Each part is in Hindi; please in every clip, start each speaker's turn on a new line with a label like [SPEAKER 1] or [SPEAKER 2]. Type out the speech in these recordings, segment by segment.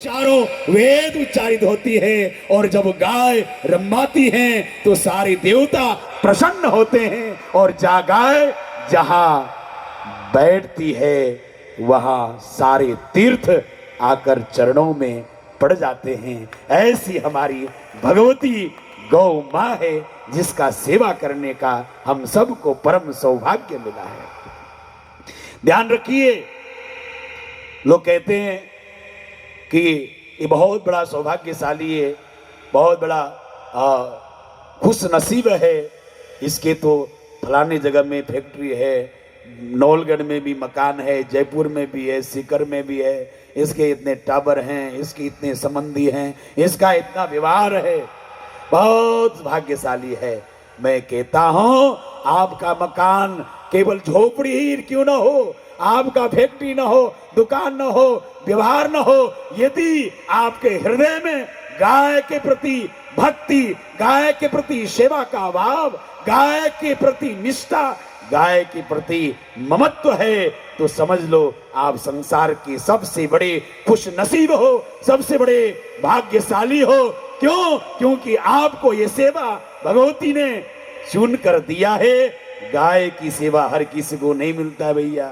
[SPEAKER 1] चारों वेद उच्चारित होती है और जब गाय रमाती है तो सारे देवता प्रसन्न होते हैं और गाय जहां बैठती है वहां सारे तीर्थ आकर चरणों में पड़ जाते हैं। ऐसी हमारी भगवती गौ माँ है जिसका सेवा करने का हम सबको परम सौभाग्य मिला है। ध्यान रखिए, लोग कहते हैं कि ये बहुत बड़ा सौभाग्यशाली है, बहुत बड़ा खुश नसीब है, इसके तो फलाने जगह में फैक्ट्री है, नौलगढ़ में भी मकान है, जयपुर में भी है, सीकर में भी है, इसके इतने टावर हैं, इसके इतने संबंधी हैं, इसका इतना व्यवहार है, बहुत भाग्यशाली है। मैं कहता हूं आपका मकान केवल झोपड़ी ही क्यों ना हो, आपका फैक्ट्री ना हो, दुकान ना हो, व्यवहार ना हो, यदि आपके हृदय में गाय के प्रति भक्ति, गाय के प्रति सेवा का भाव, गाय के प्रति निष्ठा, गाय के प्रति ममत्व है तो समझ लो आप संसार के सबसे बड़े खुश नसीब हो, सबसे बड़े भाग्यशाली हो। क्यों? क्योंकि आपको ये सेवा भगवती ने चुन कर दिया है। गाय की सेवा हर किसी को नहीं मिलता भैया,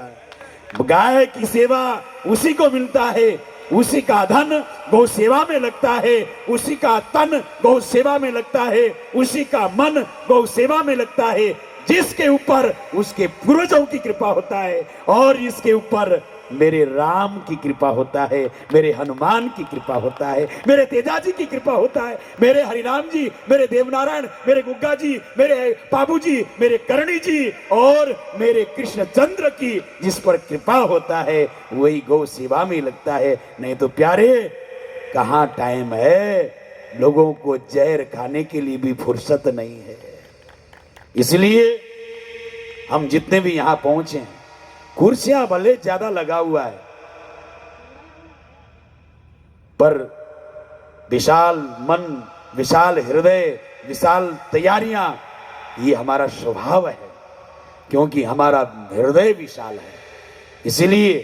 [SPEAKER 1] गाय की सेवा उसी को मिलता है, उसी का धन गौ सेवा में लगता है, उसी का तन गौ सेवा में लगता है, उसी का मन गौ सेवा में लगता है, जिसके ऊपर उसके पूर्वजों की कृपा होता है और इसके ऊपर मेरे राम की कृपा होता है, मेरे हनुमान की कृपा होता है, मेरे तेजाजी की कृपा होता है, मेरे हरिराम जी, मेरे देवनारायण, मेरे गुग्गा जी, मेरे बाबू जी, मेरे करणी जी और मेरे कृष्णचंद्र की जिस पर कृपा होता है वही गौ सेवा में लगता है। नहीं तो प्यारे कहाँ टाइम है, लोगों को जहर खाने के लिए भी फुर्सत नहीं है। इसलिए हम जितने भी यहां पहुंचे, कुर्सियां भले ज्यादा लगा हुआ है पर विशाल मन, विशाल हृदय, विशाल तैयारियां, ये हमारा स्वभाव है क्योंकि हमारा हृदय विशाल है। इसलिए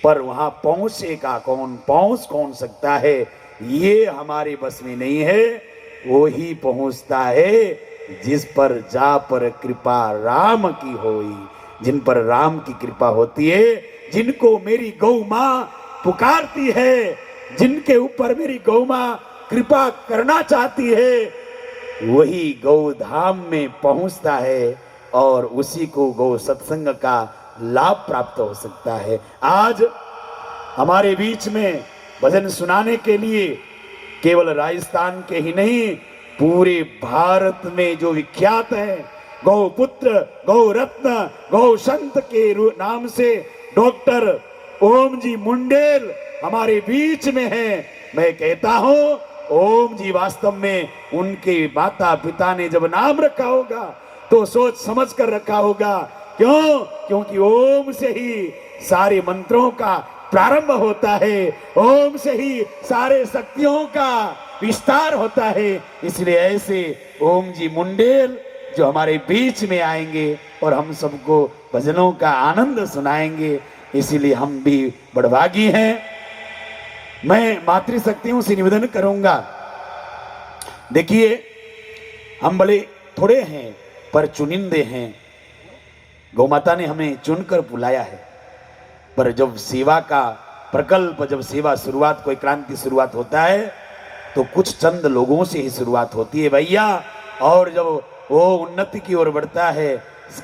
[SPEAKER 1] पर वहां पहुंचेगा कौन, पहुंच कौन सकता है, ये हमारे बस में नहीं है। वो ही पहुंचता है जिस पर जा पर कृपा राम की होई, जिन पर राम की कृपा होती है, जिनको मेरी गौ माँ पुकारती है, जिनके ऊपर मेरी गौ माँ कृपा करना चाहती है, वही गौ धाम में पहुंचता है और उसी को गौ सत्संग का लाभ प्राप्त हो सकता है। आज हमारे बीच में भजन सुनाने के लिए केवल राजस्थान के ही नहीं, पूरे भारत में जो विख्यात है गौ पुत्र, गौ रत्न, गौ संत के नाम से डॉक्टर ओम जी मुंडेल हमारे बीच में है। मैं कहता हूं ओम जी वास्तव में उनके माता पिता ने जब नाम रखा होगा तो सोच समझ कर रखा होगा। क्यों? क्योंकि ओम से ही सारे मंत्रों का प्रारंभ होता है, ओम से ही सारे शक्तियों का विस्तार होता है। इसलिए ऐसे ओम जी मुंडेल जो हमारे बीच में आएंगे और हम सबको भजनों का आनंद सुनाएंगे, इसीलिए हम भी बड़भागी हैं। मैं मातृशक्तियों से निवेदन करूंगा, देखिए हम भले थोड़े हैं पर चुनिंदे हैं। गौ माता ने हमें चुनकर बुलाया है, पर जब सेवा का प्रकल्प, जब सेवा शुरुआत, कोई क्रांति शुरुआत होता है तो कुछ चंद लोगों से ही शुरुआत होती है भैया। और जब वो उन्नति की ओर बढ़ता है,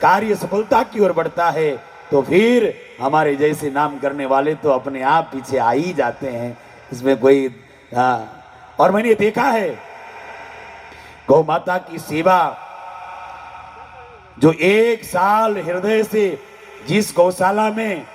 [SPEAKER 1] कार्य सफलता की ओर बढ़ता है तो फिर हमारे जैसे नाम करने वाले तो अपने आप पीछे आ ही जाते हैं, इसमें कोई और मैंने देखा है गौ माता की सेवा जो एक साल हृदय से जिस गौशाला में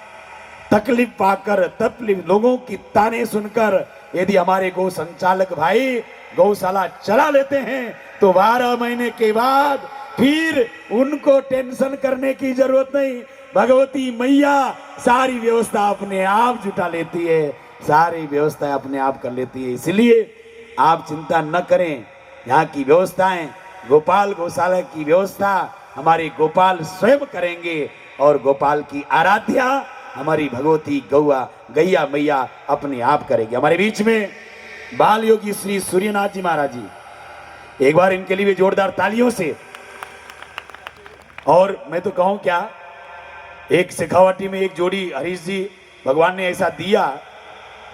[SPEAKER 1] तकलीफ पाकर, तकलीफ लोगों की ताने सुनकर यदि हमारे गौ संचालक भाई गौशाला चला लेते हैं तो 12 महीने के बाद फिर उनको टेंशन करने की जरूरत नहीं। भगवती मैया सारी व्यवस्था अपने आप जुटा लेती है, सारी व्यवस्था अपने आप कर लेती है। इसलिए आप चिंता न करें, यहाँ की व्यवस्थाएं, गोपाल गौशाला की व्यवस्था हमारे गोपाल स्वयं करेंगे और गोपाल की आराध्या हमारी भगवती गौआ गैया मैया अपने आप करेगी। हमारे बीच में बाल योगी श्री सूर्यनाथ जी महाराज जी, एक बार इनके लिए जोरदार तालियों से। और मैं तो कहूं क्या, एक शेखावाटी में एक जोड़ी हरीश जी भगवान ने ऐसा दिया,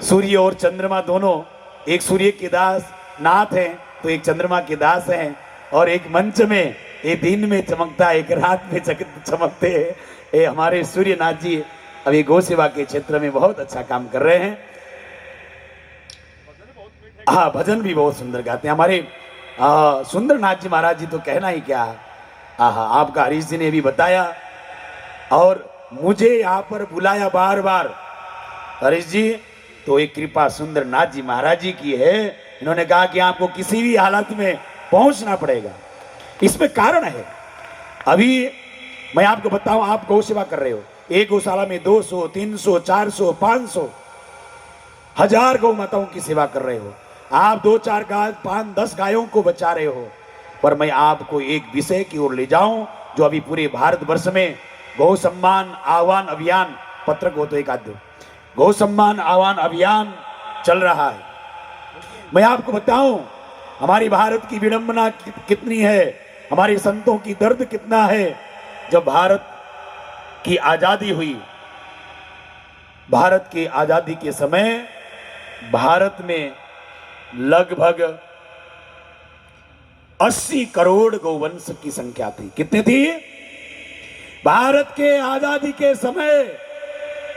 [SPEAKER 1] सूर्य और चंद्रमा दोनों, एक सूर्य के दास नाथ हैं तो एक चंद्रमा के दास हैं, और एक मंच में एक दिन में चमकता एक रात में चमकते हैं। ये हमारे सूर्यनाथ जी अभी गौ सेवा के क्षेत्र में बहुत अच्छा काम कर रहे हैं। हाँ, भजन भी बहुत सुंदर गाते हैं हमारे सुंदरनाथ जी महाराज जी, तो कहना ही क्या। आपका हरीश जी ने भी बताया और मुझे यहाँ पर बुलाया बार बार हरीश जी, तो एक कृपा सुंदरनाथ जी महाराज जी की है। इन्होंने कहा कि आपको किसी भी हालत में पहुंचना पड़ेगा। इसमें कारण है, अभी मैं आपको बताऊं, आप गौ सेवा कर रहे हो, एक गौशाला में 200, 300, 400, 500, 1000 गौ माताओं की सेवा कर रहे हो। आप 2-4 गाय, 5-10 गायों को बचा रहे हो। पर मैं आपको एक विषय की ओर ले जाऊं जो अभी पूरे भारतवर्ष में गौ सम्मान आह्वान अभियान, पत्रक हो तो एक आध, गौ सम्मान आह्वान अभियान चल रहा है। मैं आपको बताऊं हमारी भारत की विडंबना कितनी है, हमारे संतों की दर्द कितना है। जब भारत की आजादी हुई, भारत की आजादी के समय भारत में लगभग 80 करोड़ गौवंश की संख्या थी। कितनी थी? भारत के आजादी के समय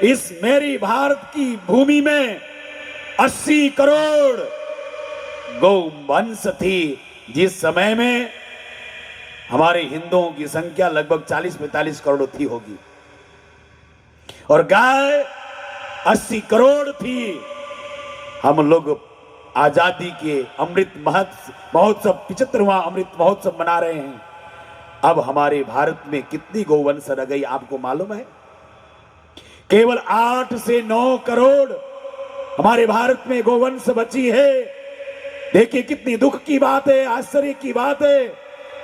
[SPEAKER 1] इस मेरी भारत की भूमि में 80 करोड़ गौवंश थी, जिस समय में हमारे हिंदुओं की संख्या लगभग 40-45 करोड़ थी होगी, और गाय 80 करोड़ थी। हम लोग आजादी के अमृत महोत्सव 75वां अमृत महोत्सव मना रहे हैं। अब हमारे भारत में कितनी गौवंश रह गई आपको मालूम है? केवल 8 से 9 करोड़ हमारे भारत में गौवंश बची है। देखिए कितनी दुख की बात है, आश्चर्य की बात है।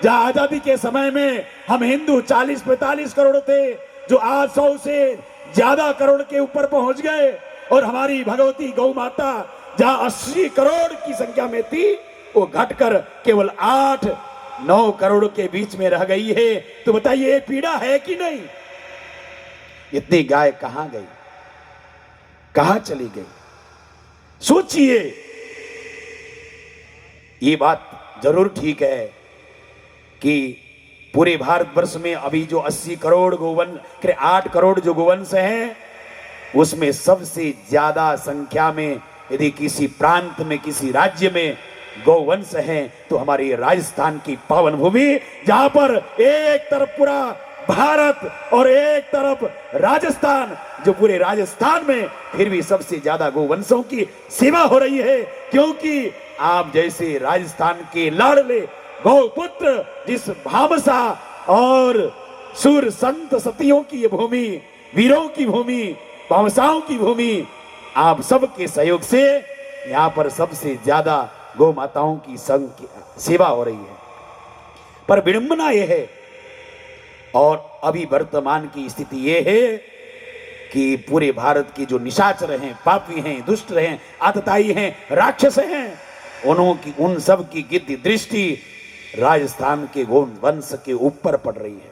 [SPEAKER 1] जहां आजादी के समय में हम हिंदू 40-45 करोड़ थे, जो आज 100 से ज्यादा करोड़ के ऊपर पहुंच गए, और हमारी भगवती गौ माता जहां 80 करोड़ की संख्या में थी, वो घटकर केवल 8-9 करोड़ के बीच में रह गई है। तो बताइए ये पीड़ा है कि नहीं? इतनी गाय कहां गई, कहां चली गई? सोचिए। ये बात जरूर ठीक है कि पूरे भारतवर्ष में अभी जो 80 करोड़ गौवंश, 8 करोड़ जो गौवंश हैं, उसमें सबसे ज्यादा संख्या में यदि किसी प्रांत में, किसी राज्य में गौवंश हैं तो हमारी राजस्थान की पावन भूमि, जहां पर एक तरफ पूरा भारत और एक तरफ राजस्थान, जो पूरे राजस्थान में फिर भी सबसे ज्यादा गौवंशों की सेवा हो रही है। क्योंकि आप जैसे राजस्थान के लाडले गौपुत्र, जिस भामसा और सूर संत सतियों की ये भूमि, वीरों की भूमि, भामसाओं की भूमि, आप सबके सहयोग से यहाँ पर सबसे ज्यादा गौ माताओं की सेवा हो रही है। पर विडंबना यह है, और अभी वर्तमान की स्थिति यह है कि पूरे भारत के जो निशाचर हैं, पापी हैं, दुष्ट हैं, आतताई हैं, राक्षस हैं, उन सब की गिद्ध दृष्टि राजस्थान के गौ वंश के ऊपर पड़ रही है।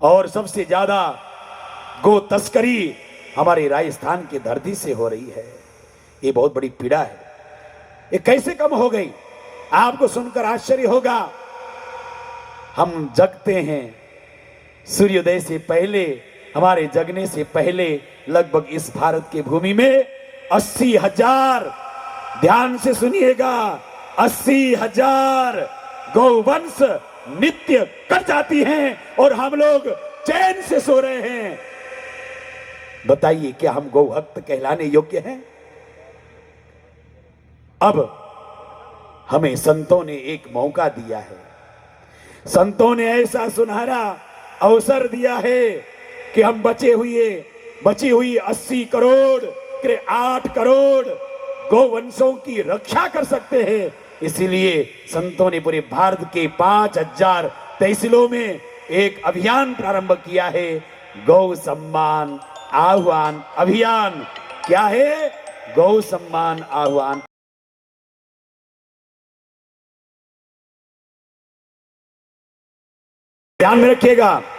[SPEAKER 1] और सबसे ज्यादा गो तस्करी हमारे राजस्थान की धरती से हो रही है। ये बहुत बड़ी पीड़ा है। ये कैसे कम हो गई? आपको सुनकर आश्चर्य होगा। हम जगते हैं सूर्योदय से पहले, हमारे जगने से पहले लगभग इस भारत की भूमि में 80,000, ध्यान से सुनिएगा, 80,000 गौवंश नित्य कट जाती हैं और हम लोग चैन से सो रहे हैं। बताइए क्या हम गौभक्त कहलाने योग्य हैं? अब हमें संतों ने एक मौका दिया है। संतों ने ऐसा सुनहरा अवसर दिया है कि हम बची हुई 80 करोड़, 8 करोड़ गौवंशों की रक्षा कर सकते हैं। इसीलिए संतों ने पूरे भारत के 5000 तहसीलों में एक अभियान प्रारंभ किया है, गौ सम्मान आह्वान अभियान क्या है? गौ सम्मान आह्वान। ध्यान में रखिएगा।